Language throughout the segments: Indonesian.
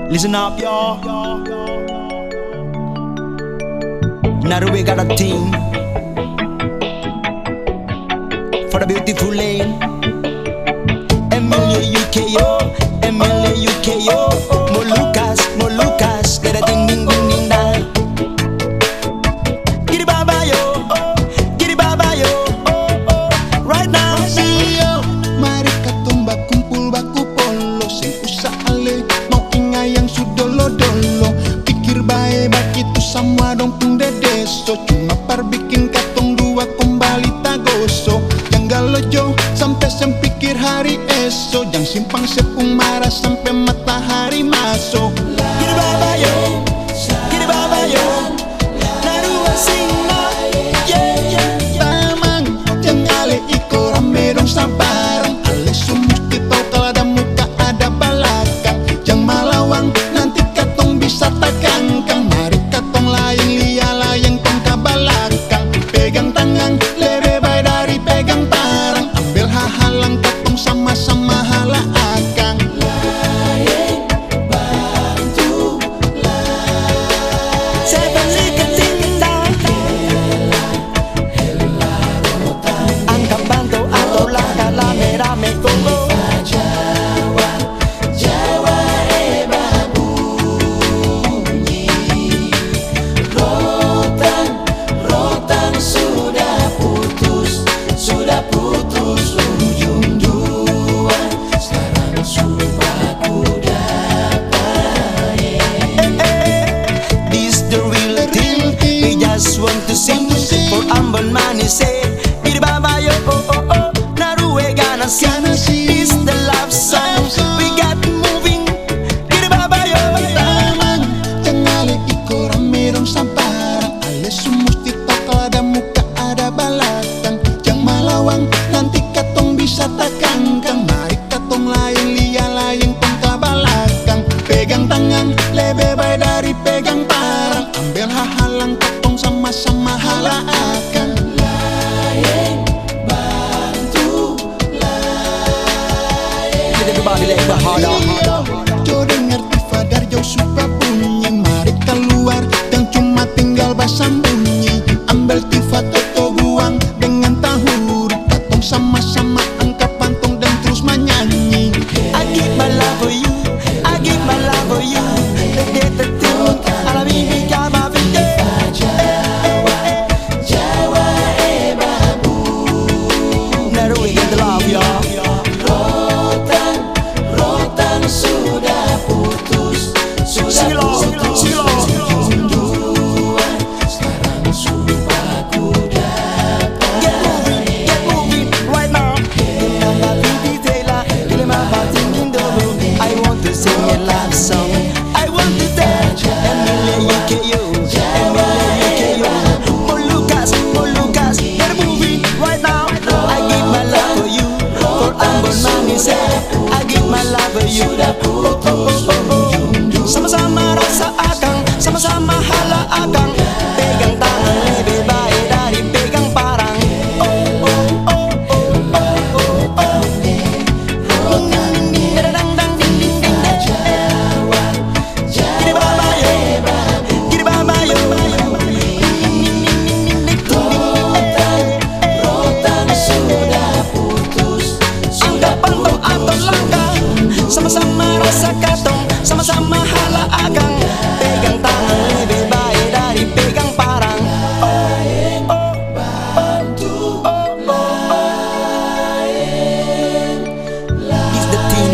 Listen up, y'all. Now we got a team for the beautiful lane. Emilia UKO, Emilia UKO. Molucas, get a ding ding ding ding dang. Giddy baba yo, right now. Mari katumba kumpul baku polo, sing usah ale mau inga yang sudolo-dolo. Pikir bae bakitu semua dong pung dedeso, cuma par bikin katong dua kembali tagoso. Jangan lojo sampai sempikir hari esok, jangan simpang sepung marah sampai matahari masuk. Giddy baba yo, narua singa, yeah. Tamang, jangan ale iko rame dong sabarang. Ale sumusti tau kalau ada muka ada balakang. Jangan malawang nanti katong bisa takangkang. Mari katong layang layang tong ka balakang. Pegang tangan lebih baik dari pegang parang. Ambil hahalang katong sama-sama hala akang. Want to sing for Ambon money say Giddy baba yo, Narue gonna sing. It's the love song, we got moving. Giddy baba yo. Tamang, jangan ale iko rame dong sabarang. Ale sumusti tau kalau ada muka ada balakang. Jangan malawang nanti katong bisa takangkang. Mari katong layang tong ka balakang. Pegang tangan lebih baik dari pegang parang. Ambil hahalang katong sama-sama hala akan. Layang bantu layang. Everybody like the harder. Jo dengar Tifa dari jauh suka bunyi. Mari keluar dan cuma tinggal basam bunyi. Ambil Tifa toto buang dengan tahu. Katong sama-sama angkat pantong dan terus menyanyi. I give my love for you, I give my love for you. Let the tune, ala bibi kama bide. Narue get the love, y'all. Rotan sudah putus, Silo. sekarang sudah ku dapat. Get moving right now. Namba bibi tela, ile mamba tingin dulu. I want to sing a love song. I want to dance. Emilia UKO, Molucas, get moving right now. I give my love for you, for Ambon money say. I give my love for you. Sama-sama rasa akang, sama-sama hala akang. Pegang tangan lebih baik dari pegang parang. Giddy baba yo. Rotan sudah putus, Angkat pantong atau langkah, sama-sama rasa katong, sama-sama hala akang. Pegang tangan lebih baik dari pegang parang. It's the team.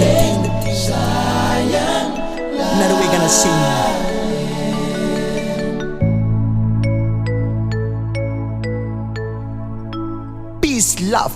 Now we gonna sing. Peace, love.